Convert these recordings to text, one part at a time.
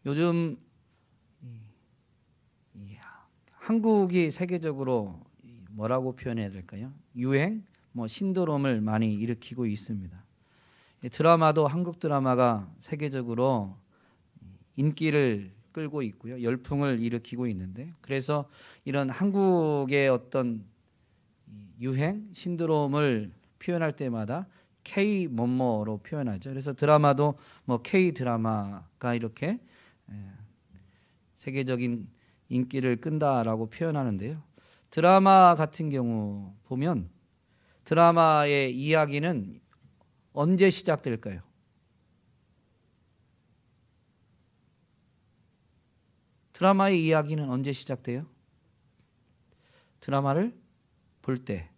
요즘 한국이 세계적으로 뭐라고 표현해야 될까요? 유행, 신드롬을 많이 일으키고 있습니다. 드라마도 한국 드라마가 세계적으로 인기를 끌고 있고요. 열풍을 일으키고 있는데, 그래서 이런 한국의 어떤 유행, 신드롬을 표현할 때마다 K 뭐뭐로 표현하죠. 그래서 드라마도 K 드라마가 이렇게 세계적인 인기를 끈다라고 표현하는데요. 드라마 같은 경우 보면 드라마의 이야기는 언제 시작될까요? 드라마의 이야기는 언제 시작돼요? 드라마를 볼 때.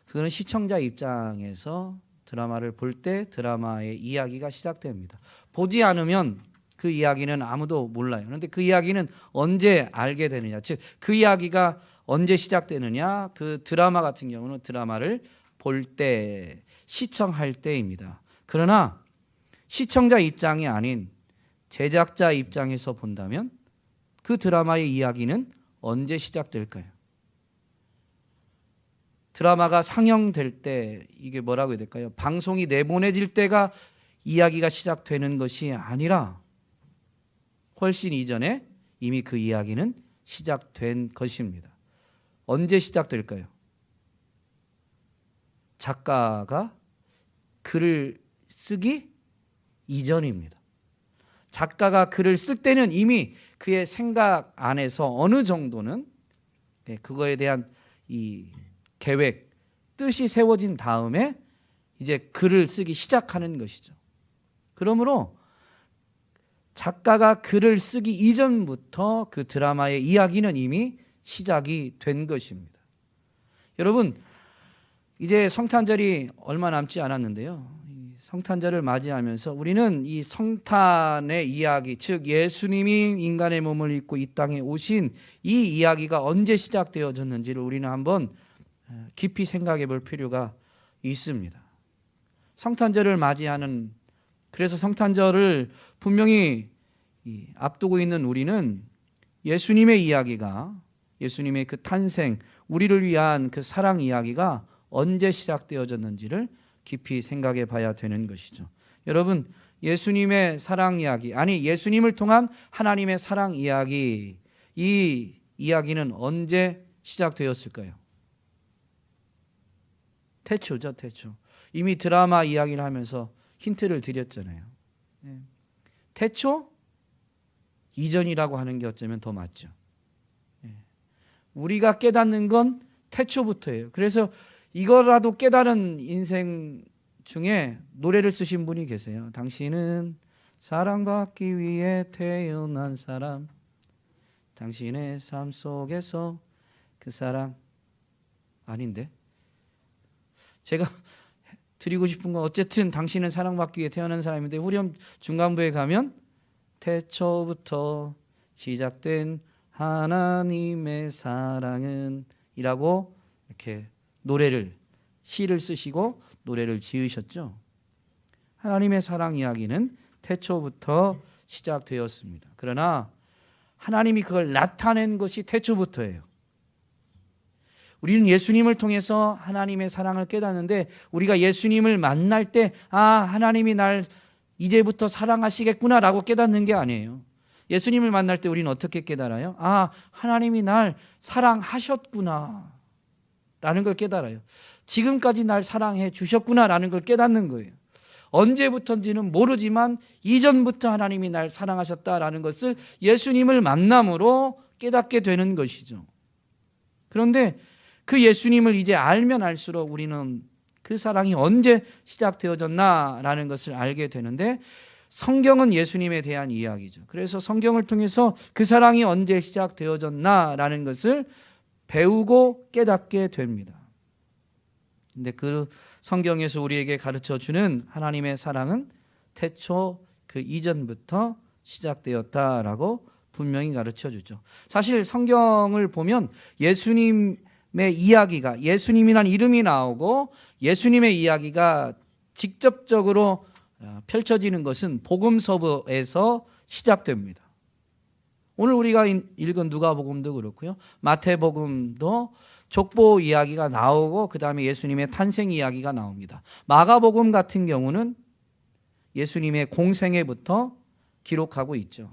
그거는 시청자 입장에서 드라마를 볼 때 드라마의 이야기가 시작됩니다. 보지 않으면 그 이야기는 아무도 몰라요. 그런데 그 이야기는 언제 알게 되느냐, 즉 그 이야기가 언제 시작되느냐, 그 드라마 같은 경우는 드라마를 볼 때, 시청할 때입니다. 그러나 시청자 입장이 아닌 제작자 입장에서 본다면 그 드라마의 이야기는 언제 시작될까요? 드라마가 상영될 때, 이게 뭐라고 해야 될까요? 방송이 내보내질 때가 이야기가 시작되는 것이 아니라 훨씬 이전에 이미 그 이야기는 시작된 것입니다. 언제 시작될까요? 작가가 글을 쓰기 이전입니다. 작가가 글을 쓸 때는 이미 그의 생각 안에서 어느 정도는 그거에 대한 이 계획, 뜻이 세워진 다음에 이제 글을 쓰기 시작하는 것이죠. 그러므로 작가가 글을 쓰기 이전부터 그 드라마의 이야기는 이미 시작이 된 것입니다. 여러분, 이제 성탄절이 얼마 남지 않았는데요. 성탄절을 맞이하면서 우리는 이 성탄의 이야기, 즉 예수님이 인간의 몸을 입고 이 땅에 오신 이 이야기가 언제 시작되어졌는지를 우리는 한번 깊이 생각해 볼 필요가 있습니다. 성탄절을 맞이하는, 그래서 성탄절을 분명히 앞두고 있는 우리는 예수님의 이야기가, 예수님의 그 탄생, 우리를 위한 그 사랑 이야기가 언제 시작되어졌는지를 깊이 생각해 봐야 되는 것이죠. 여러분, 예수님의 사랑 이야기, 아니 예수님을 통한 하나님의 사랑 이야기, 이 이야기는 언제 시작되었을까요? 태초죠, 태초. 이미 드라마 이야기를 하면서 힌트를 드렸잖아요. 태초 이전이라고 하는 게 어쩌면 더 맞죠. 우리가 깨닫는 건 태초부터예요. 그래서 이거라도 깨달은 인생 중에 노래를 쓰신 분이 계세요. 당신은 사랑받기 위해 태어난 사람, 당신의 삶 속에서 그 사랑. 아닌데, 제가 드리고 싶은 건 어쨌든 당신은 사랑받기 위해 태어난 사람인데, 후렴 중간부에 가면 태초부터 시작된 하나님의 사랑은 이라고 이렇게 노래를, 시를 쓰시고 노래를 지으셨죠. 하나님의 사랑 이야기는 태초부터 시작되었습니다. 그러나 하나님이 그걸 나타낸 것이 태초부터예요. 우리는 예수님을 통해서 하나님의 사랑을 깨닫는데, 우리가 예수님을 만날 때 하나님이 날 이제부터 사랑하시겠구나 라고 깨닫는 게 아니에요. 예수님을 만날 때 우리는 어떻게 깨달아요? 하나님이 날 사랑하셨구나 라는 걸 깨달아요. 지금까지 날 사랑해 주셨구나 라는 걸 깨닫는 거예요. 언제부터인지는 모르지만 이전부터 하나님이 날 사랑하셨다라는 것을 예수님을 만남으로 깨닫게 되는 것이죠. 그런데 그 예수님을 이제 알면 알수록 우리는 그 사랑이 언제 시작되어졌나라는 것을 알게 되는데, 성경은 예수님에 대한 이야기죠. 그래서 성경을 통해서 그 사랑이 언제 시작되어졌나라는 것을 배우고 깨닫게 됩니다. 근데 그 성경에서 우리에게 가르쳐주는 하나님의 사랑은 태초 그 이전부터 시작되었다라고 분명히 가르쳐주죠. 사실 성경을 보면 예수님의 이야기가, 예수님이란 이름이 나오고 예수님의 이야기가 직접적으로 펼쳐지는 것은 복음서부에서 시작됩니다. 오늘 우리가 읽은 누가복음도 그렇고요. 마태복음도 족보 이야기가 나오고 그 다음에 예수님의 탄생 이야기가 나옵니다. 마가복음 같은 경우는 예수님의 공생애부터 기록하고 있죠.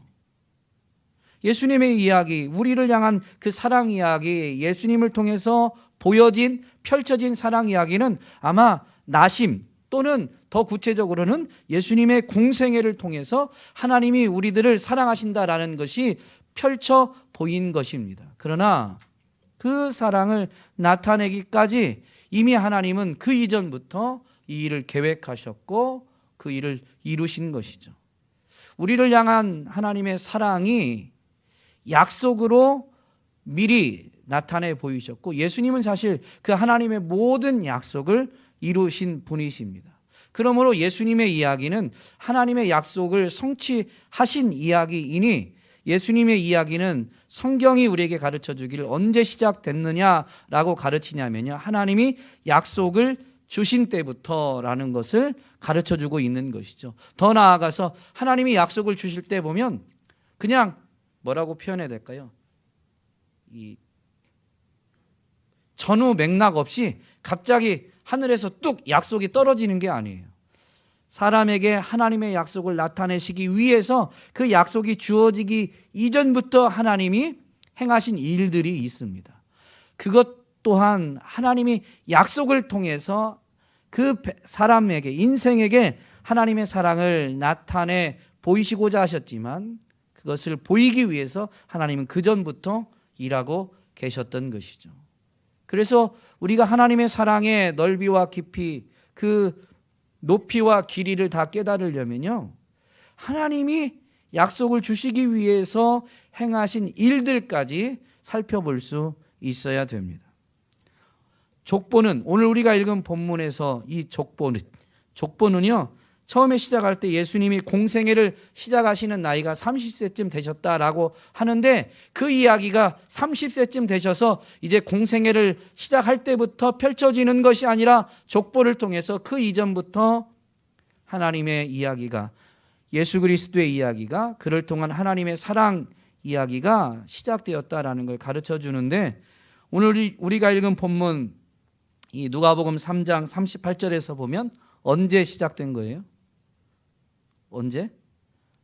예수님의 이야기, 우리를 향한 그 사랑 이야기, 예수님을 통해서 보여진, 펼쳐진 사랑 이야기는 아마 나심 또는 더 구체적으로는 예수님의 공생애를 통해서 하나님이 우리들을 사랑하신다라는 것이 펼쳐 보인 것입니다. 그러나 그 사랑을 나타내기까지 이미 하나님은 그 이전부터 이 일을 계획하셨고 그 일을 이루신 것이죠. 우리를 향한 하나님의 사랑이 약속으로 미리 나타내 보이셨고 예수님은 사실 그 하나님의 모든 약속을 이루신 분이십니다. 그러므로 예수님의 이야기는 하나님의 약속을 성취하신 이야기이니 예수님의 이야기는 성경이 우리에게 가르쳐 주기를 언제 시작됐느냐라고 가르치냐면요, 하나님이 약속을 주신 때부터라는 것을 가르쳐 주고 있는 것이죠. 더 나아가서 하나님이 약속을 주실 때 보면 그냥 뭐라고 표현해야 될까요? 이 전후 맥락 없이 갑자기 하늘에서 뚝 약속이 떨어지는 게 아니에요. 사람에게 하나님의 약속을 나타내시기 위해서 그 약속이 주어지기 이전부터 하나님이 행하신 일들이 있습니다. 그것 또한 하나님이 약속을 통해서 그 사람에게, 인생에게 하나님의 사랑을 나타내 보이시고자 하셨지만 그것을 보이기 위해서 하나님은 그전부터 일하고 계셨던 것이죠. 그래서 우리가 하나님의 사랑의 넓이와 깊이, 그 높이와 길이를 다 깨달으려면요, 하나님이 약속을 주시기 위해서 행하신 일들까지 살펴볼 수 있어야 됩니다. 족보는, 오늘 우리가 읽은 본문에서 이 족보는요, 처음에 시작할 때 예수님이 공생애를 시작하시는 나이가 30세쯤 되셨다라고 하는데 그 이야기가 30세쯤 되셔서 이제 공생애를 시작할 때부터 펼쳐지는 것이 아니라 족보를 통해서 그 이전부터 하나님의 이야기가, 예수 그리스도의 이야기가, 그를 통한 하나님의 사랑 이야기가 시작되었다라는 걸 가르쳐 주는데, 오늘 우리가 읽은 본문 이 누가복음 3장 38절에서 보면 언제 시작된 거예요? 언제?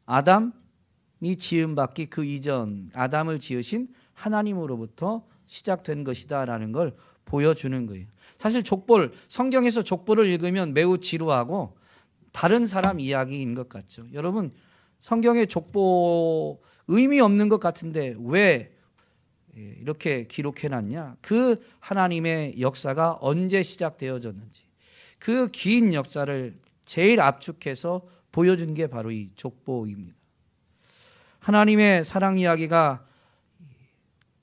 아담이 지음받기 그 이전, 아담을 지으신 하나님으로부터 시작된 것이다 라는 걸 보여주는 거예요. 사실 성경에서 족보를 읽으면 매우 지루하고 다른 사람 이야기인 것 같죠. 여러분, 성경의 족보 의미 없는 것 같은데 왜 이렇게 기록해놨냐? 그 하나님의 역사가 언제 시작되어졌는지 그 긴 역사를 제일 압축해서 보여준 게 바로 이 족보입니다. 하나님의 사랑 이야기가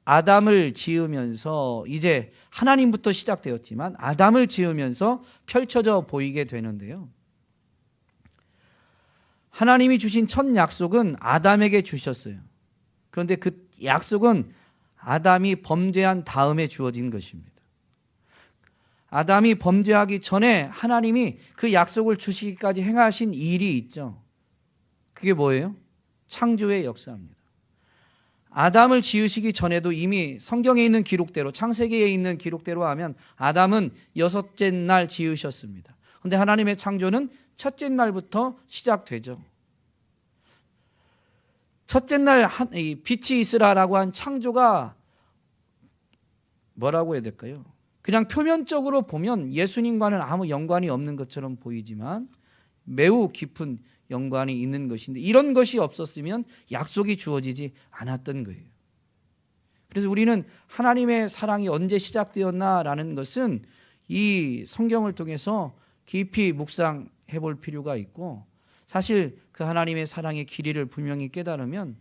아담을 지으면서 이제 하나님부터 시작되었지만 아담을 지으면서 펼쳐져 보이게 되는데요. 하나님이 주신 첫 약속은 아담에게 주셨어요. 그런데 그 약속은 아담이 범죄한 다음에 주어진 것입니다. 아담이 범죄하기 전에 하나님이 그 약속을 주시기까지 행하신 일이 있죠. 그게 뭐예요? 창조의 역사입니다. 아담을 지으시기 전에도 이미 성경에 있는 기록대로, 창세기에 있는 기록대로 하면 아담은 6째 날 지으셨습니다. 그런데 하나님의 창조는 첫째 날부터 시작되죠. 첫째 날 빛이 있으라라고 한 창조가 뭐라고 해야 될까요? 그냥 표면적으로 보면 예수님과는 아무 연관이 없는 것처럼 보이지만 매우 깊은 연관이 있는 것인데, 이런 것이 없었으면 약속이 주어지지 않았던 거예요. 그래서 우리는 하나님의 사랑이 언제 시작되었나라는 것은 이 성경을 통해서 깊이 묵상해 볼 필요가 있고, 사실 그 하나님의 사랑의 길이를 분명히 깨달으면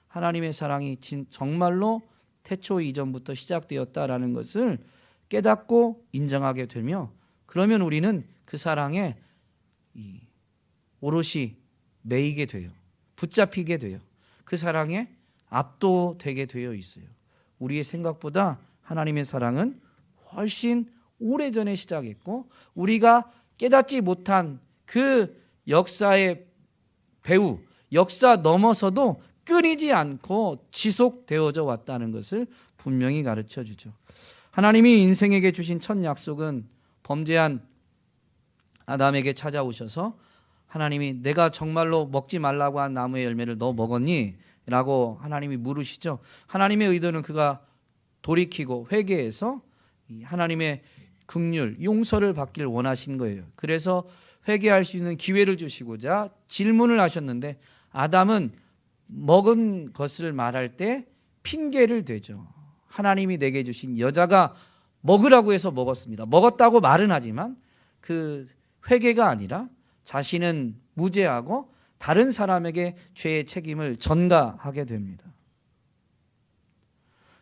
하나님의 사랑이 정말로 태초 이전부터 시작되었다라는 것을 깨닫고 인정하게 되며, 그러면 우리는 그 사랑에 오롯이 매이게 돼요. 붙잡히게 돼요. 그 사랑에 압도되게 되어 있어요. 우리의 생각보다 하나님의 사랑은 훨씬 오래전에 시작했고, 우리가 깨닫지 못한 그 역사의 배후, 역사 넘어서도 끊이지 않고 지속되어져 왔다는 것을 분명히 가르쳐 주죠. 하나님이 인생에게 주신 첫 약속은 범죄한 아담에게 찾아오셔서 하나님이 내가 정말로 먹지 말라고 한 나무의 열매를 너 먹었니? 라고 하나님이 물으시죠. 하나님의 의도는 그가 돌이키고 회개해서 하나님의 긍휼, 용서를 받길 원하신 거예요. 그래서 회개할 수 있는 기회를 주시고자 질문을 하셨는데 아담은 먹은 것을 말할 때 핑계를 대죠. 하나님이 내게 주신 여자가 먹으라고 해서 먹었습니다. 먹었다고 말은 하지만 그 회개가 아니라 자신은 무죄하고 다른 사람에게 죄의 책임을 전가하게 됩니다.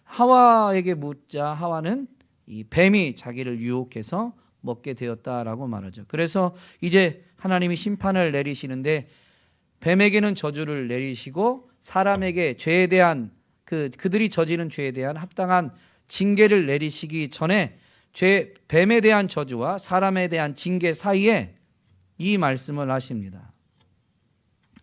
하와에게 묻자 하와는 이 뱀이 자기를 유혹해서 먹게 되었다라고 말하죠. 그래서 이제 하나님이 심판을 내리시는데 뱀에게는 저주를 내리시고 사람에게 죄에 대한 그들이 저지른 죄에 대한 합당한 징계를 내리시기 전에 뱀에 대한 저주와 사람에 대한 징계 사이에 이 말씀을 하십니다.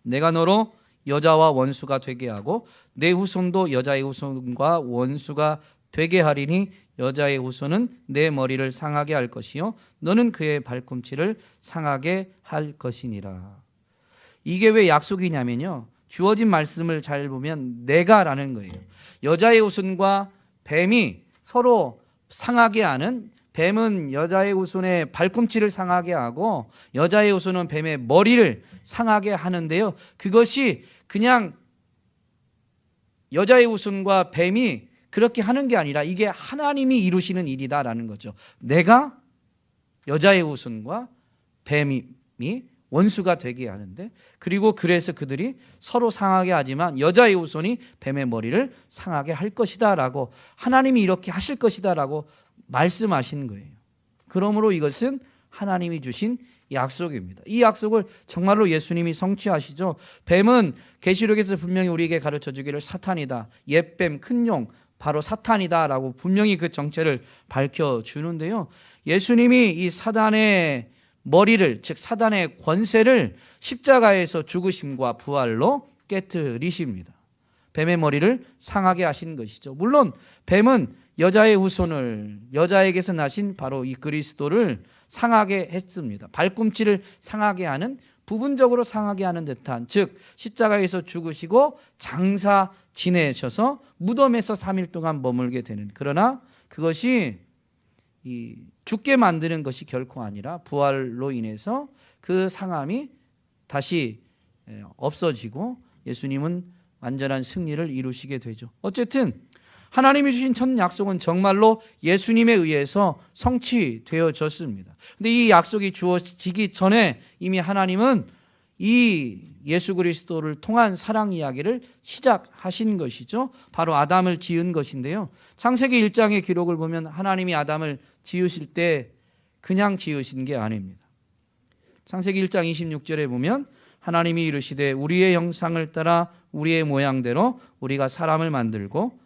내가 너로 여자와 원수가 되게 하고 내 후손도 여자의 후손과 원수가 되게 하리니 여자의 후손은 내 머리를 상하게 할 것이요 너는 그의 발꿈치를 상하게 할 것이니라. 이게 왜 약속이냐면요, 주어진 말씀을 잘 보면 내가라는 거예요. 여자의 후손과 뱀이 서로 상하게 하는, 뱀은 여자의 후손의 발꿈치를 상하게 하고 여자의 후손은 뱀의 머리를 상하게 하는데요, 그것이 그냥 여자의 후손과 뱀이 그렇게 하는 게 아니라 이게 하나님이 이루시는 일이다라는 거죠. 내가 여자의 후손과 뱀이 원수가 되게 하는데, 그리고 그래서 그들이 서로 상하게 하지만 여자의 후손이 뱀의 머리를 상하게 할 것이다 라고, 하나님이 이렇게 하실 것이다 라고 말씀하신 거예요. 그러므로 이것은 하나님이 주신 약속입니다. 이 약속을 정말로 예수님이 성취하시죠. 뱀은 계시록에서 분명히 우리에게 가르쳐 주기를 사탄이다, 옛뱀 큰 용 바로 사탄이다 라고 분명히 그 정체를 밝혀주는데요, 예수님이 이 사단의 머리를, 즉 사단의 권세를 십자가에서 죽으심과 부활로 깨트리십니다. 뱀의 머리를 상하게 하신 것이죠. 물론 뱀은 여자의 후손을, 여자에게서 나신 바로 이 그리스도를 상하게 했습니다. 발꿈치를 상하게 하는, 부분적으로 상하게 하는 듯한, 즉 십자가에서 죽으시고 장사 지내셔서 무덤에서 3일 동안 머물게 되는, 그러나 그것이 이 죽게 만드는 것이 결코 아니라 부활로 인해서 그 상함이 다시 없어지고 예수님은 완전한 승리를 이루시게 되죠. 어쨌든 하나님이 주신 첫 약속은 정말로 예수님에 의해서 성취되어졌습니다. 그런데 이 약속이 주어지기 전에 이미 하나님은 이 예수 그리스도를 통한 사랑 이야기를 시작하신 것이죠. 바로 아담을 지은 것인데요, 창세기 1장의 기록을 보면 하나님이 아담을 지으실 때 그냥 지으신 게 아닙니다. 창세기 1장 26절에 보면 하나님이 이르시되 우리의 형상을 따라 우리의 모양대로 우리가 사람을 만들고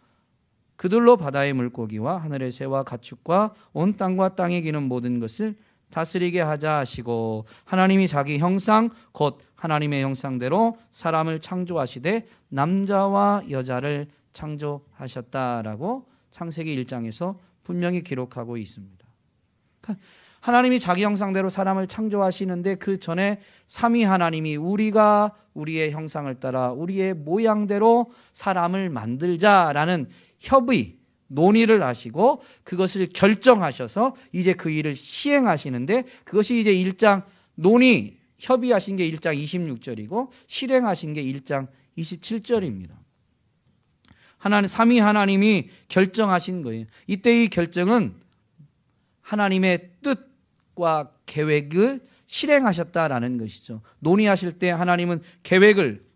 그들로 바다의 물고기와 하늘의 새와 가축과 온 땅과 땅에 기는 모든 것을 다스리게 하자 하시고, 하나님이 자기 형상 곧 하나님의 형상대로 사람을 창조하시되 남자와 여자를 창조하셨다라고 창세기 1장에서 분명히 기록하고 있습니다. 하나님이 자기 형상대로 사람을 창조하시는데 그 전에 삼위 하나님이 우리가 우리의 형상을 따라 우리의 모양대로 사람을 만들자라는 협의, 논의를 하시고 그것을 결정하셔서 이제 그 일을 시행하시는데, 그것이 이제 1장 논의, 협의하신 게 1장 26절이고 실행하신 게 1장 27절입니다. 하나님, 삼위 하나님이 결정하신 거예요. 이때 이 결정은 하나님의 뜻과 계획을 실행하셨다라는 것이죠. 논의하실 때 하나님은 계획을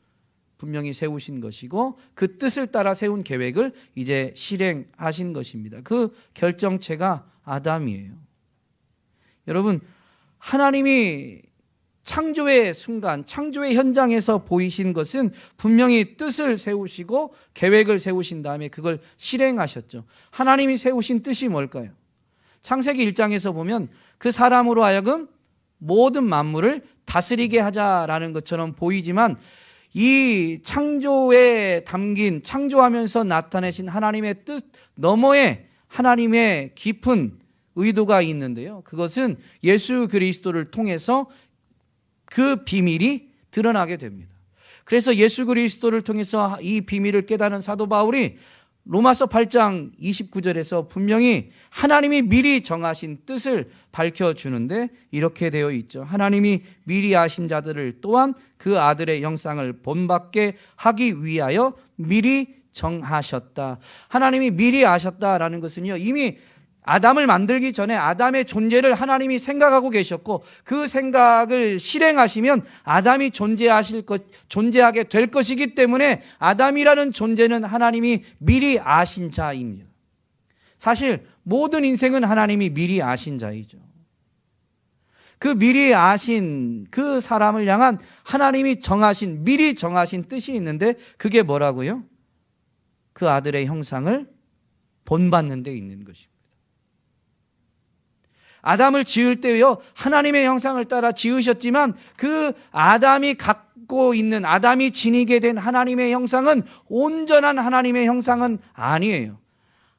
분명히 세우신 것이고 그 뜻을 따라 세운 계획을 이제 실행하신 것입니다. 그 결정체가 아담이에요. 여러분, 하나님이 창조의 순간, 창조의 현장에서 보이신 것은 분명히 뜻을 세우시고 계획을 세우신 다음에 그걸 실행하셨죠. 하나님이 세우신 뜻이 뭘까요? 창세기 1장에서 보면 그 사람으로 하여금 모든 만물을 다스리게 하자라는 것처럼 보이지만 이 창조에 담긴, 창조하면서 나타내신 하나님의 뜻 너머에 하나님의 깊은 의도가 있는데요. 그것은 예수 그리스도를 통해서 그 비밀이 드러나게 됩니다. 그래서 예수 그리스도를 통해서 이 비밀을 깨닫는 사도 바울이 로마서 8장 29절에서 분명히 하나님이 미리 정하신 뜻을 밝혀주는데 이렇게 되어 있죠. 하나님이 미리 아신 자들을 또한 그 아들의 형상을 본받게 하기 위하여 미리 정하셨다. 하나님이 미리 아셨다라는 것은요, 이미 아담을 만들기 전에 아담의 존재를 하나님이 생각하고 계셨고, 그 생각을 실행하시면 아담이 존재하게 될 것이기 때문에 아담이라는 존재는 하나님이 미리 아신 자입니다. 사실 모든 인생은 하나님이 미리 아신 자이죠. 그 미리 아신 그 사람을 향한 하나님이 미리 정하신 뜻이 있는데, 그게 뭐라고요? 그 아들의 형상을 본받는 데 있는 것입니다. 아담을 지을 때요, 하나님의 형상을 따라 지으셨지만 그 아담이 갖고 있는, 아담이 지니게 된 하나님의 형상은 온전한 하나님의 형상은 아니에요.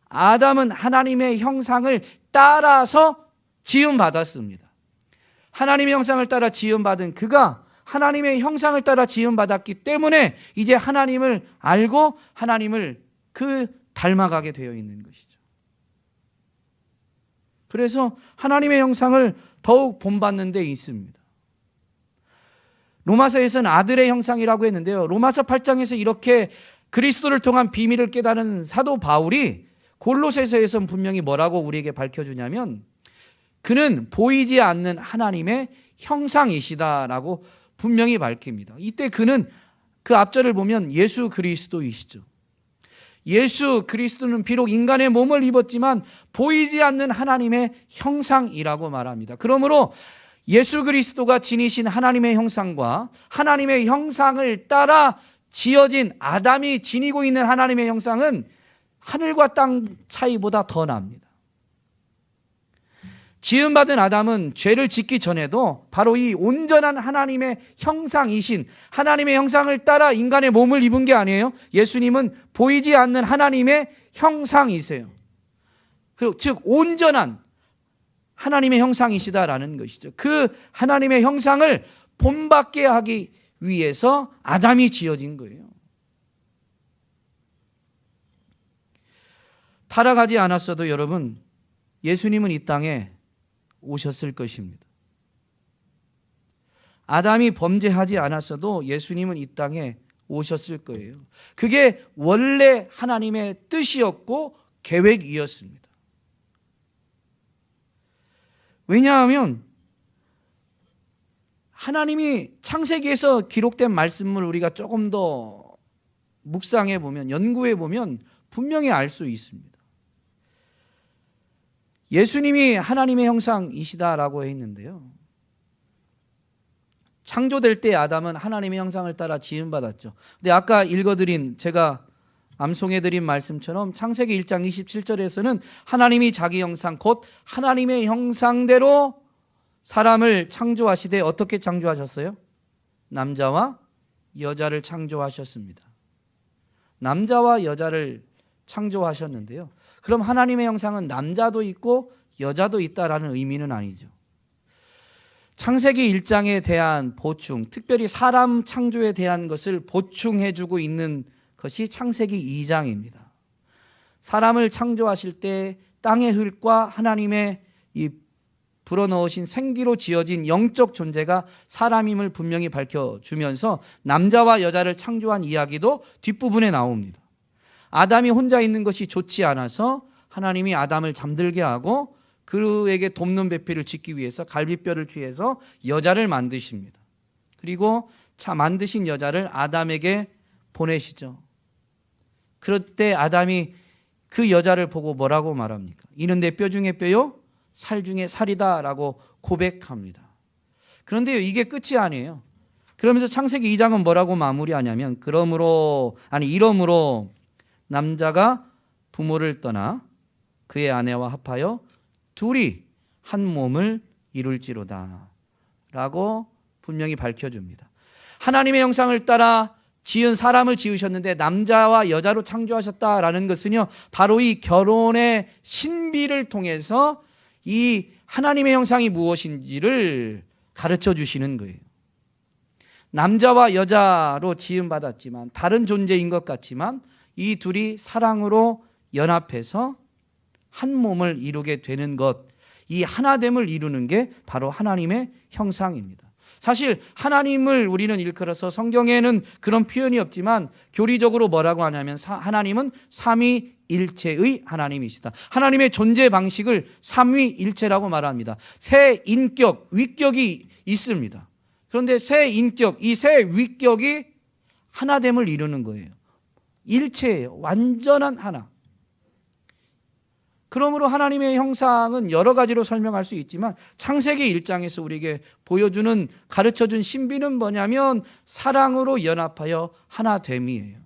아담은 하나님의 형상을 따라서 지음받았습니다. 하나님의 형상을 따라 지음받은 그가 하나님의 형상을 따라 지음받았기 때문에 이제 하나님을 알고 하나님을 닮아가게 되어 있는 것이죠. 그래서 하나님의 형상을 더욱 본받는 데 있습니다. 로마서에서는 아들의 형상이라고 했는데요, 로마서 8장에서 이렇게 그리스도를 통한 비밀을 깨달은 사도 바울이 골로새서에서는 분명히 뭐라고 우리에게 밝혀주냐면, 그는 보이지 않는 하나님의 형상이시다라고 분명히 밝힙니다. 이때 그는, 그 앞절을 보면 예수 그리스도이시죠. 예수 그리스도는 비록 인간의 몸을 입었지만 보이지 않는 하나님의 형상이라고 말합니다. 그러므로 예수 그리스도가 지니신 하나님의 형상과 하나님의 형상을 따라 지어진 아담이 지니고 있는 하나님의 형상은 하늘과 땅 차이보다 더 납니다. 지음받은 아담은 죄를 짓기 전에도 바로 이 온전한 하나님의 형상이신, 하나님의 형상을 따라 인간의 몸을 입은 게 아니에요. 예수님은 보이지 않는 하나님의 형상이세요. 즉 온전한 하나님의 형상이시다라는 것이죠. 그 하나님의 형상을 본받게 하기 위해서 아담이 지어진 거예요. 타락하지 않았어도 여러분, 예수님은 이 땅에 오셨을 것입니다. 아담이 범죄하지 않았어도 예수님은 이 땅에 오셨을 거예요. 그게 원래 하나님의 뜻이었고 계획이었습니다. 왜냐하면 하나님이 창세기에서 기록된 말씀을 우리가 조금 더 묵상해 보면, 연구해 보면 분명히 알 수 있습니다. 예수님이 하나님의 형상이시다라고 했는데요, 창조될 때 아담은 하나님의 형상을 따라 지음받았죠. 근데 아까 읽어드린, 제가 암송해드린 말씀처럼 창세기 1장 27절에서는 하나님이 자기 형상, 곧 하나님의 형상대로 사람을 창조하시되 어떻게 창조하셨어요? 남자와 여자를 창조하셨습니다. 남자와 여자를 창조하셨는데요, 그럼 하나님의 형상은 남자도 있고 여자도 있다라는 의미는 아니죠. 창세기 1장에 대한 보충, 특별히 사람 창조에 대한 것을 보충해주고 있는 것이 창세기 2장입니다. 사람을 창조하실 때 땅의 흙과 하나님의 이 불어넣으신 생기로 지어진 영적 존재가 사람임을 분명히 밝혀주면서 남자와 여자를 창조한 이야기도 뒷부분에 나옵니다. 아담이 혼자 있는 것이 좋지 않아서 하나님이 아담을 잠들게 하고 그에게 돕는 배필을 짓기 위해서 갈비뼈를 취해서 여자를 만드십니다. 그리고 만드신 여자를 아담에게 보내시죠. 그럴 때 아담이 그 여자를 보고 뭐라고 말합니까? 이는 내 뼈 중에 뼈요, 살 중에 살이다 라고 고백합니다. 그런데요, 이게 끝이 아니에요. 그러면서 창세기 2장은 뭐라고 마무리하냐면, 이러므로 남자가 부모를 떠나 그의 아내와 합하여 둘이 한 몸을 이룰지로다 라고 분명히 밝혀줍니다. 하나님의 형상을 따라 지은 사람을 지으셨는데 남자와 여자로 창조하셨다라는 것은요, 바로 이 결혼의 신비를 통해서 이 하나님의 형상이 무엇인지를 가르쳐 주시는 거예요. 남자와 여자로 지음 받았지만 다른 존재인 것 같지만 이 둘이 사랑으로 연합해서 한 몸을 이루게 되는 것, 이 하나됨을 이루는 게 바로 하나님의 형상입니다. 사실 하나님을 우리는 일컬어서 성경에는 그런 표현이 없지만 교리적으로 뭐라고 하냐면 하나님은 삼위일체의 하나님이시다. 하나님의 존재 방식을 삼위일체라고 말합니다. 세 인격, 위격이 있습니다. 그런데 세 인격, 이 세 위격이 하나됨을 이루는 거예요. 일체예요. 완전한 하나. 그러므로 하나님의 형상은 여러 가지로 설명할 수 있지만 창세기 1장에서 우리에게 보여주는, 가르쳐준 신비는 뭐냐면 사랑으로 연합하여 하나됨이에요.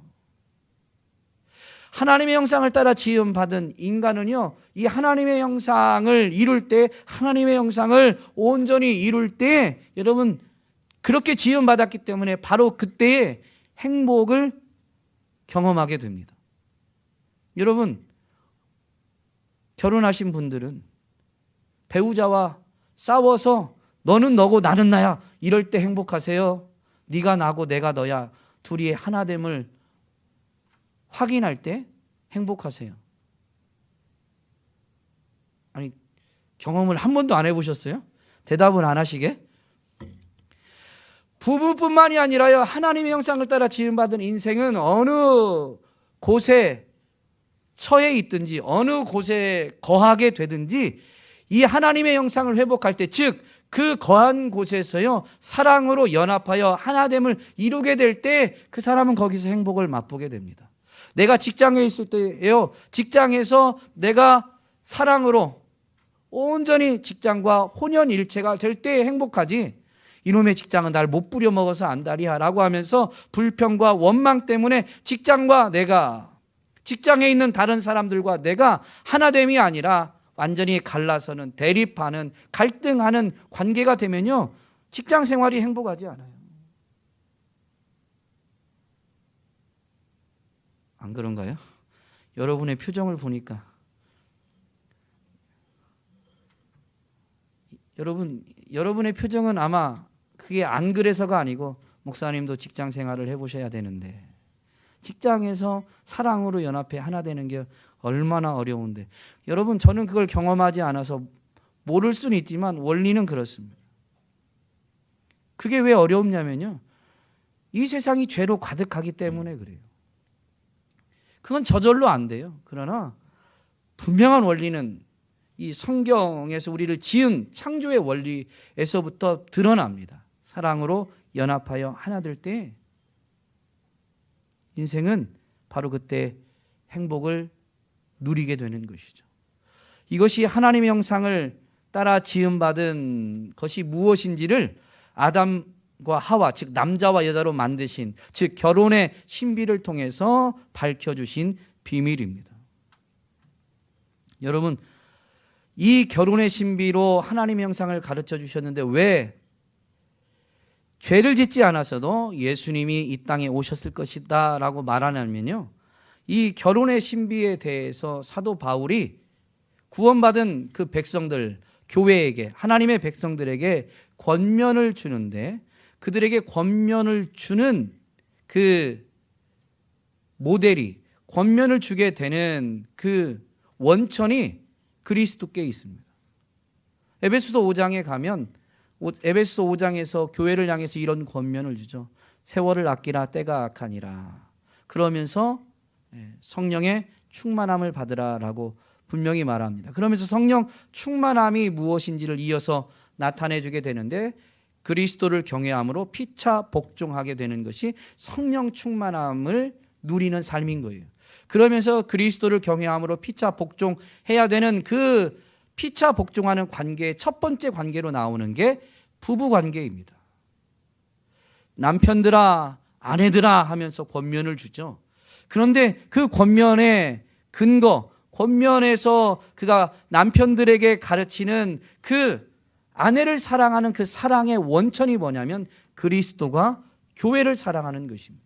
하나님의 형상을 따라 지음받은 인간은요, 이 하나님의 형상을 이룰 때, 하나님의 형상을 온전히 이룰 때, 여러분 그렇게 지음받았기 때문에 바로 그때의 행복을 경험하게 됩니다. 여러분, 결혼하신 분들은 배우자와 싸워서 너는 너고 나는 나야 이럴 때 행복하세요? 네가 나고 내가 너야 둘이 하나됨을 확인할 때 행복하세요? 아니, 경험을 한 번도 안 해보셨어요? 대답을 안 하시게? 부부뿐만이 아니라요, 하나님의 형상을 따라 지음받은 인생은 어느 곳에 처해 있든지 어느 곳에 거하게 되든지 이 하나님의 형상을 회복할 때, 즉 그 거한 곳에서요 사랑으로 연합하여 하나됨을 이루게 될 때 그 사람은 거기서 행복을 맛보게 됩니다. 내가 직장에 있을 때요, 직장에서 내가 사랑으로 온전히 직장과 혼연일체가 될 때 행복하지, 이놈의 직장은 날 못 부려먹어서 안달이야 라고 하면서 불평과 원망 때문에 직장과 내가, 직장에 있는 다른 사람들과 내가 하나됨이 아니라 완전히 갈라서는, 대립하는, 갈등하는 관계가 되면요 직장 생활이 행복하지 않아요. 안 그런가요? 여러분의 표정을 보니까 여러분의 표정은 아마 그게 안 그래서가 아니고 목사님도 직장 생활을 해보셔야 되는데, 직장에서 사랑으로 연합해 하나 되는 게 얼마나 어려운데, 여러분 저는 그걸 경험하지 않아서 모를 수는 있지만 원리는 그렇습니다. 그게 왜 어렵냐면요, 이 세상이 죄로 가득하기 때문에 그래요. 그건 저절로 안 돼요. 그러나 분명한 원리는 이 성경에서 우리를 지은 창조의 원리에서부터 드러납니다. 사랑으로 연합하여 하나 될 때 인생은 바로 그때 행복을 누리게 되는 것이죠. 이것이 하나님의 형상을 따라 지음받은 것이 무엇인지를 아담과 하와, 즉 남자와 여자로 만드신, 즉 결혼의 신비를 통해서 밝혀주신 비밀입니다. 여러분, 이 결혼의 신비로 하나님의 형상을 가르쳐 주셨는데 왜 죄를 짓지 않았어도 예수님이 이 땅에 오셨을 것이다 라고 말하냐면요, 이 결혼의 신비에 대해서 사도 바울이 구원받은 그 백성들, 교회에게, 하나님의 백성들에게 권면을 주는데, 그들에게 권면을 주는 그 모델이, 권면을 주게 되는 그 원천이 그리스도께 있습니다. 에베소서 5장에 가면 에베소서 5장에서 교회를 향해서 이런 권면을 주죠. 세월을 아끼라, 때가 악하니라. 그러면서 성령의 충만함을 받으라라고 분명히 말합니다. 그러면서 성령 충만함이 무엇인지를 이어서 나타내 주게 되는데, 그리스도를 경외함으로 피차 복종하게 되는 것이 성령 충만함을 누리는 삶인 거예요. 그러면서 그리스도를 경외함으로 피차 복종해야 되는 그 피차 복종하는 관계의 첫 번째 관계로 나오는 게 부부 관계입니다. 남편들아, 아내들아 하면서 권면을 주죠. 그런데 그 권면의 근거, 권면에서 그가 남편들에게 가르치는 그 아내를 사랑하는 그 사랑의 원천이 뭐냐면 그리스도가 교회를 사랑하는 것입니다.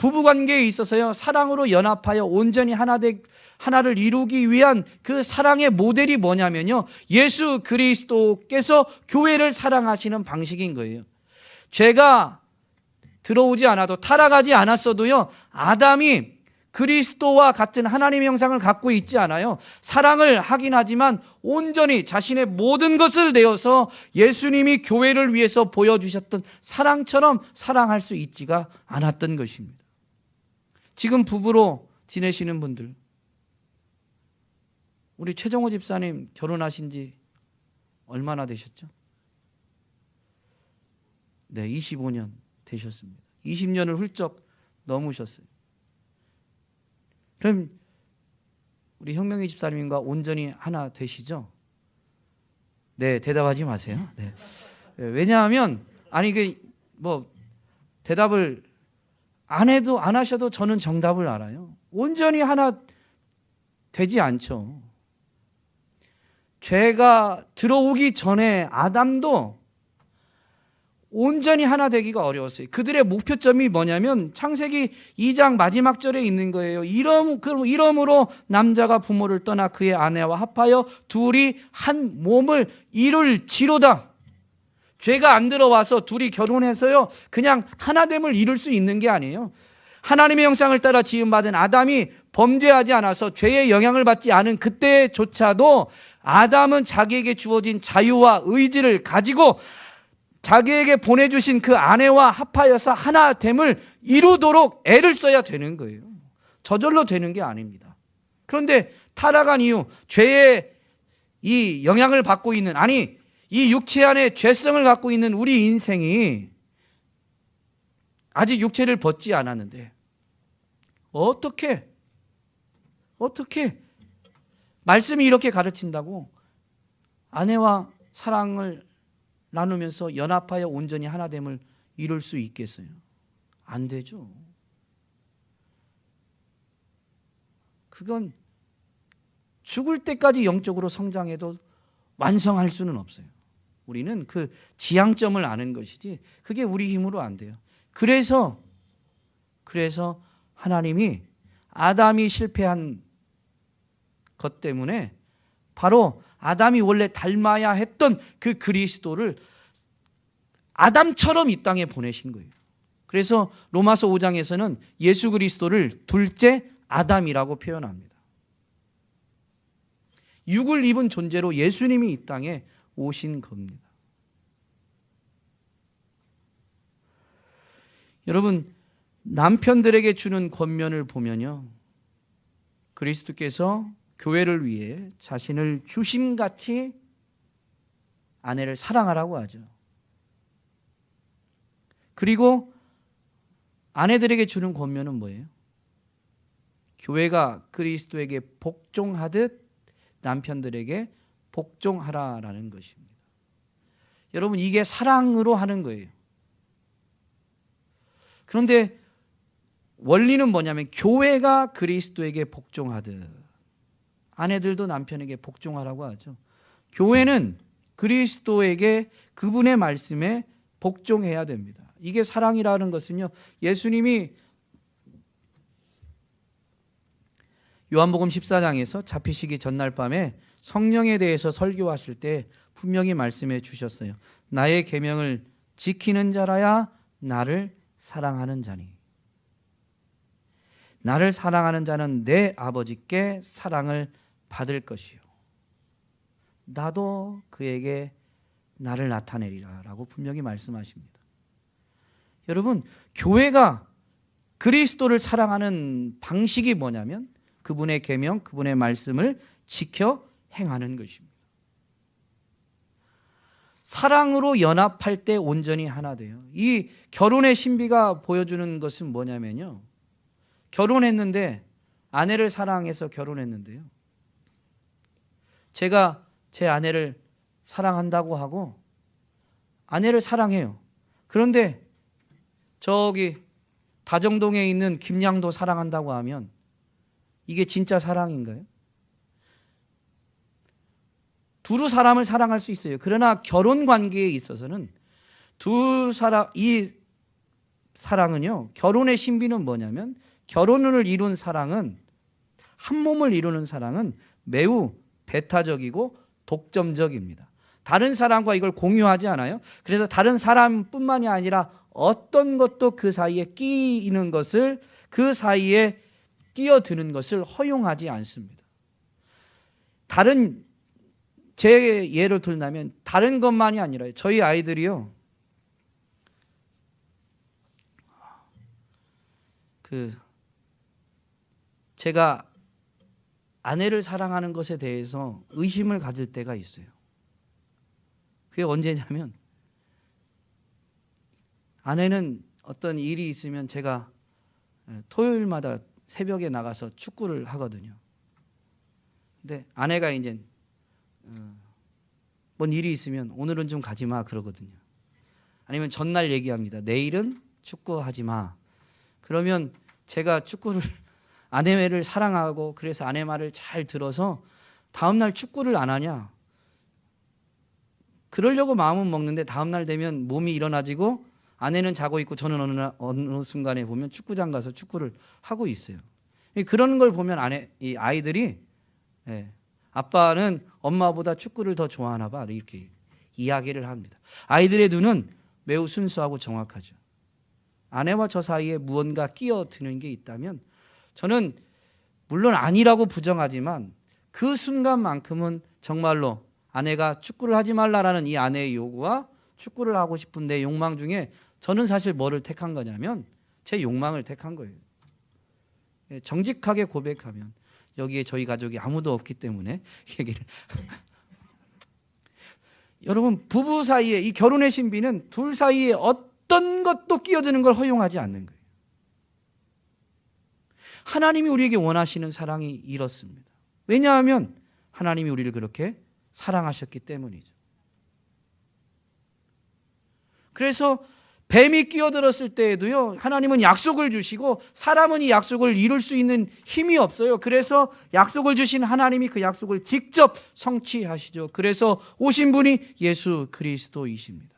부부 관계에 있어서요, 사랑으로 연합하여 온전히 하나를 이루기 위한 그 사랑의 모델이 뭐냐면요, 예수 그리스도께서 교회를 사랑하시는 방식인 거예요. 죄가 들어오지 않아도, 타락하지 않았어도요, 아담이 그리스도와 같은 하나님의 형상을 갖고 있지 않아요. 사랑을 하긴 하지만 온전히 자신의 모든 것을 내어서 예수님이 교회를 위해서 보여주셨던 사랑처럼 사랑할 수 있지가 않았던 것입니다. 지금 부부로 지내시는 분들, 우리 최정호 집사님 결혼하신 지 얼마나 되셨죠? 네, 25년 되셨습니다. 20년을 훌쩍 넘으셨어요. 그럼 우리 혁명이 집사님과 온전히 하나 되시죠? 네, 대답하지 마세요. 네. 왜냐하면 대답을 안 하셔도 저는 정답을 알아요. 온전히 하나 되지 않죠. 죄가 들어오기 전에 아담도 온전히 하나 되기가 어려웠어요. 그들의 목표점이 뭐냐면 창세기 2장 마지막 절에 있는 거예요. 이러므로 남자가 부모를 떠나 그의 아내와 합하여 둘이 한 몸을 이룰지로다. 죄가 안 들어와서 둘이 결혼해서요, 그냥 하나됨을 이룰 수 있는 게 아니에요. 하나님의 형상을 따라 지음받은 아담이 범죄하지 않아서 죄의 영향을 받지 않은 그때조차도 아담은 자기에게 주어진 자유와 의지를 가지고 자기에게 보내주신 그 아내와 합하여서 하나됨을 이루도록 애를 써야 되는 거예요. 저절로 되는 게 아닙니다. 그런데 타락한 이후 죄의 이 영향을 받고 있는, 이 육체 안에 죄성을 갖고 있는 우리 인생이 아직 육체를 벗지 않았는데 어떻게 말씀이 이렇게 가르친다고 아내와 사랑을 나누면서 연합하여 온전히 하나됨을 이룰 수 있겠어요? 안 되죠. 그건 죽을 때까지 영적으로 성장해도 완성할 수는 없어요. 우리는 그 지향점을 아는 것이지 그게 우리 힘으로 안 돼요. 그래서 하나님이 아담이 실패한 것 때문에 바로 아담이 원래 닮아야 했던 그 그리스도를 아담처럼 이 땅에 보내신 거예요. 그래서 로마서 5장에서는 예수 그리스도를 둘째 아담이라고 표현합니다. 육을 입은 존재로 예수님이 이 땅에 오신 겁니다. 여러분, 남편들에게 주는 권면을 보면요, 그리스도께서 교회를 위해 자신을 주심같이 아내를 사랑하라고 하죠. 그리고 아내들에게 주는 권면은 뭐예요? 교회가 그리스도에게 복종하듯 남편들에게 복종하라라는 것입니다. 여러분, 이게 사랑으로 하는 거예요. 그런데 원리는 뭐냐면 교회가 그리스도에게 복종하듯 아내들도 남편에게 복종하라고 하죠. 교회는 그리스도에게, 그분의 말씀에 복종해야 됩니다. 이게 사랑이라는 것은요, 예수님이 요한복음 14장에서 잡히시기 전날 밤에 성령에 대해서 설교하실 때 분명히 말씀해 주셨어요. 나의 계명을 지키는 자라야 나를 사랑하는 자니, 나를 사랑하는 자는 내 아버지께 사랑을 받을 것이요 나도 그에게 나를 나타내리라 라고 분명히 말씀하십니다. 여러분, 교회가 그리스도를 사랑하는 방식이 뭐냐면 그분의 계명, 그분의 말씀을 지켜 행하는 것입니다. 사랑으로 연합할 때 온전히 하나 돼요. 이 결혼의 신비가 보여주는 것은 뭐냐면요, 결혼했는데, 아내를 사랑해서 결혼했는데요, 제가 제 아내를 사랑한다고 하고 아내를 사랑해요. 그런데 저기 다정동에 있는 김양도 사랑한다고 하면 이게 진짜 사랑인가요? 두루 사람을 사랑할 수 있어요. 그러나 결혼 관계에 있어서는 이 사랑은요, 결혼의 신비는 뭐냐면 결혼을 이룬 사랑은, 한 몸을 이루는 사랑은 매우 배타적이고 독점적입니다. 다른 사람과 이걸 공유하지 않아요. 그래서 다른 사람뿐만이 아니라 어떤 것도 그 사이에 끼이는 것을, 그 사이에 끼어드는 것을 허용하지 않습니다. 제 예를 들자면 다른 것만이 아니라 저희 아이들이요, 제가 아내를 사랑하는 것에 대해서 의심을 가질 때가 있어요. 그게 언제냐면, 아내는 어떤 일이 있으면 제가 토요일마다 새벽에 나가서 축구를 하거든요. 근데 아내가 이제 뭔 일이 있으면 오늘은 좀 가지 마 그러거든요. 아니면 전날 얘기합니다. 내일은 축구하지 마. 그러면 제가 아내를 사랑하고 그래서 아내 말을 잘 들어서 다음날 축구를 안 하냐, 그러려고 마음은 먹는데 다음날 되면 몸이 일어나지고 아내는 자고 있고 저는 어느 순간에 보면 축구장 가서 축구를 하고 있어요. 그런 걸 보면 이 아이들이, 아빠는 엄마보다 축구를 더 좋아하나 봐, 이렇게 이야기를 합니다. 아이들의 눈은 매우 순수하고 정확하죠. 아내와 저 사이에 무언가 끼어드는 게 있다면 저는 물론 아니라고 부정하지만 그 순간만큼은 정말로 아내가 축구를 하지 말라라는 이 아내의 요구와 축구를 하고 싶은 내 욕망 중에 저는 사실 뭐를 택한 거냐면 제 욕망을 택한 거예요. 정직하게 고백하면, 여기에 저희 가족이 아무도 없기 때문에 얘기를 여러분, 부부 사이에 이 결혼의 신비는 둘 사이에 어떤 것도 끼어드는 걸 허용하지 않는 거예요. 하나님이 우리에게 원하시는 사랑이 이렇습니다. 왜냐하면 하나님이 우리를 그렇게 사랑하셨기 때문이죠. 그래서 뱀이 끼어들었을 때에도요, 하나님은 약속을 주시고 사람은 이 약속을 이룰 수 있는 힘이 없어요. 그래서 약속을 주신 하나님이 그 약속을 직접 성취하시죠. 그래서 오신 분이 예수 그리스도이십니다.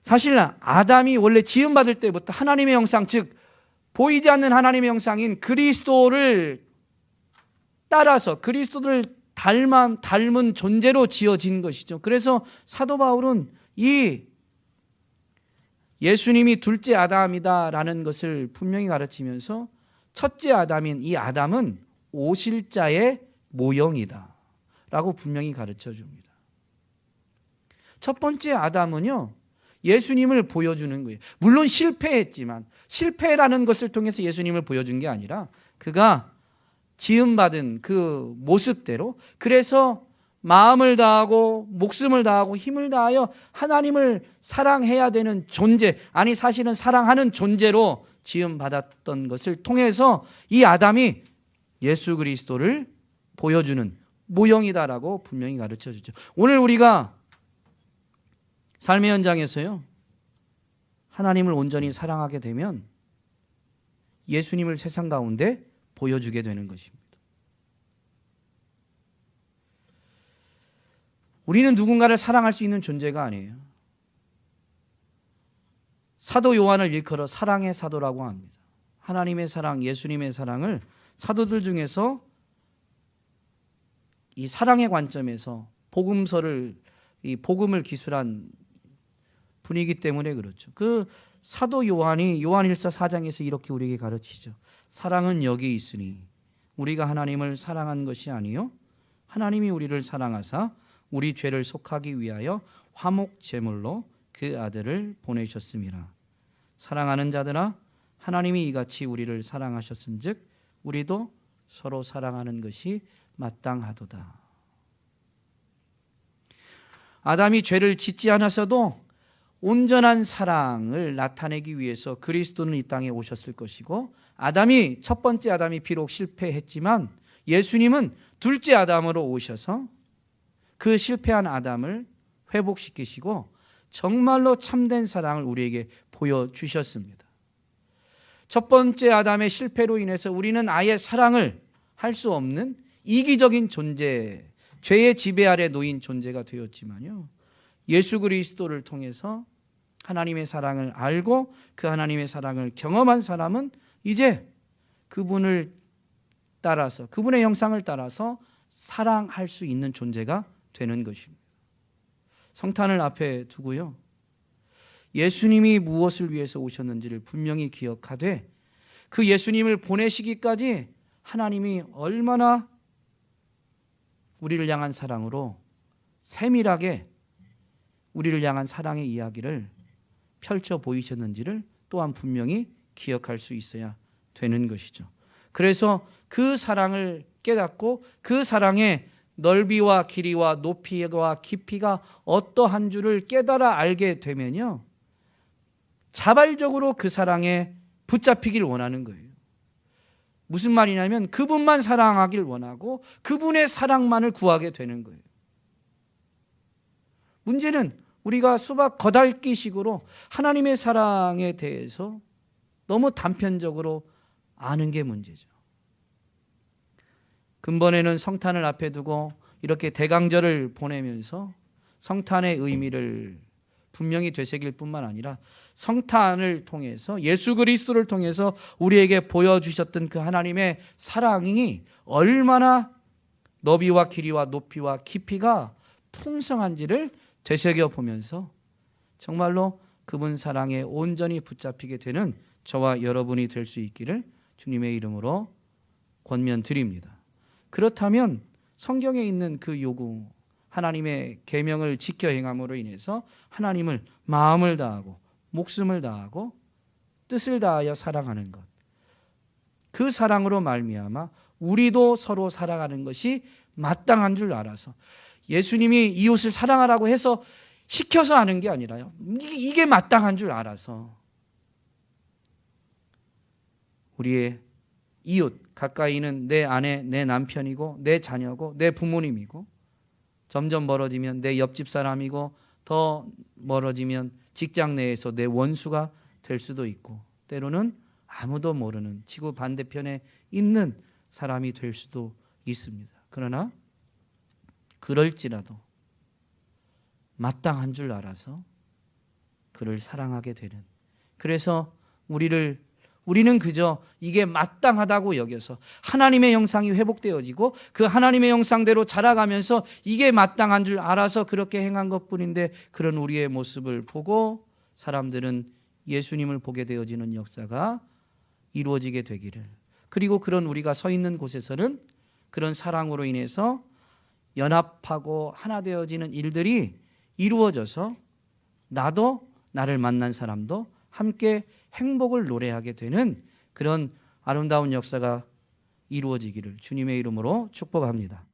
사실 아담이 원래 지음받을 때부터 하나님의 형상, 즉 보이지 않는 하나님의 형상인 그리스도를 따라서 그리스도를 닮은 존재로 지어진 것이죠. 그래서 사도 바울은 이 예수님이 둘째 아담이다라는 것을 분명히 가르치면서 첫째 아담인 이 아담은 오실 자의 모형이다 라고 분명히 가르쳐 줍니다. 첫 번째 아담은요, 예수님을 보여주는 거예요. 물론 실패했지만, 실패라는 것을 통해서 예수님을 보여준 게 아니라 그가 지음받은 그 모습대로, 그래서 마음을 다하고 목숨을 다하고 힘을 다하여 하나님을 사랑해야 되는 존재, 아니 사실은 사랑하는 존재로 지음받았던 것을 통해서 이 아담이 예수 그리스도를 보여주는 모형이다라고 분명히 가르쳐 주죠. 오늘 우리가 삶의 현장에서요, 하나님을 온전히 사랑하게 되면 예수님을 세상 가운데 보여주게 되는 것입니다. 우리는 누군가를 사랑할 수 있는 존재가 아니에요. 사도 요한을 일컬어 사랑의 사도라고 합니다. 하나님의 사랑, 예수님의 사랑을 사도들 중에서 이 사랑의 관점에서 이 복음을 기술한 분이기 때문에 그렇죠. 그 사도 요한이 요한일서 4장에서 이렇게 우리에게 가르치죠. 사랑은 여기 있으니 우리가 하나님을 사랑한 것이 아니요 하나님이 우리를 사랑하사 우리 죄를 속하기 위하여 화목 제물로 그 아들을 보내셨음이라. 사랑하는 자들아, 하나님이 이같이 우리를 사랑하셨은즉 우리도 서로 사랑하는 것이 마땅하도다. 아담이 죄를 짓지 않았어도 온전한 사랑을 나타내기 위해서 그리스도는 이 땅에 오셨을 것이고, 첫 번째 아담이 비록 실패했지만 예수님은 둘째 아담으로 오셔서 그 실패한 아담을 회복시키시고 정말로 참된 사랑을 우리에게 보여주셨습니다. 첫 번째 아담의 실패로 인해서 우리는 아예 사랑을 할 수 없는 이기적인 존재, 죄의 지배 아래 놓인 존재가 되었지만요, 예수 그리스도를 통해서 하나님의 사랑을 알고 그 하나님의 사랑을 경험한 사람은 이제 그분을 따라서, 그분의 형상을 따라서 사랑할 수 있는 존재가 되는 것입니다. 성탄을 앞에 두고요, 예수님이 무엇을 위해서 오셨는지를 분명히 기억하되 그 예수님을 보내시기까지 하나님이 얼마나 우리를 향한 사랑으로 세밀하게 우리를 향한 사랑의 이야기를 펼쳐 보이셨는지를 또한 분명히 기억할 수 있어야 되는 것이죠. 그래서 그 사랑을 깨닫고 그 사랑의 넓이와 길이와 높이와 깊이가 어떠한 줄을 깨달아 알게 되면요, 자발적으로 그 사랑에 붙잡히길 원하는 거예요. 무슨 말이냐면 그분만 사랑하길 원하고 그분의 사랑만을 구하게 되는 거예요. 문제는 우리가 수박 겉핥기식으로 하나님의 사랑에 대해서 너무 단편적으로 아는 게 문제죠. 근본에는 성탄을 앞에 두고 이렇게 대강절을 보내면서 성탄의 의미를 분명히 되새길 뿐만 아니라 성탄을 통해서 예수 그리스도를 통해서 우리에게 보여주셨던 그 하나님의 사랑이 얼마나 너비와 길이와 높이와 깊이가 풍성한지를 되새겨 보면서 정말로 그분 사랑에 온전히 붙잡히게 되는 저와 여러분이 될 수 있기를 주님의 이름으로 권면드립니다. 그렇다면 성경에 있는 그 요구, 하나님의 계명을 지켜 행함으로 인해서 하나님을 마음을 다하고 목숨을 다하고 뜻을 다하여 사랑하는 것, 그 사랑으로 말미암아 우리도 서로 사랑하는 것이 마땅한 줄 알아서, 예수님이 이웃을 사랑하라고 해서 시켜서 하는 게 아니라요, 이게 마땅한 줄 알아서 우리의 이웃, 가까이는 내 아내, 내 남편이고 내 자녀고 내 부모님이고, 점점 멀어지면 내 옆집 사람이고 더 멀어지면 직장 내에서 내 원수가 될 수도 있고, 때로는 아무도 모르는 지구 반대편에 있는 사람이 될 수도 있습니다. 그러나 그럴지라도 마땅한 줄 알아서 그를 사랑하게 되는, 그래서 우리는 그저 이게 마땅하다고 여겨서 하나님의 형상이 회복되어지고 그 하나님의 형상대로 자라가면서 이게 마땅한 줄 알아서 그렇게 행한 것뿐인데, 그런 우리의 모습을 보고 사람들은 예수님을 보게 되어지는 역사가 이루어지게 되기를, 그리고 그런 우리가 서 있는 곳에서는 그런 사랑으로 인해서 연합하고 하나 되어지는 일들이 이루어져서 나도 나를 만난 사람도 함께 행복을 노래하게 되는 그런 아름다운 역사가 이루어지기를 주님의 이름으로 축복합니다.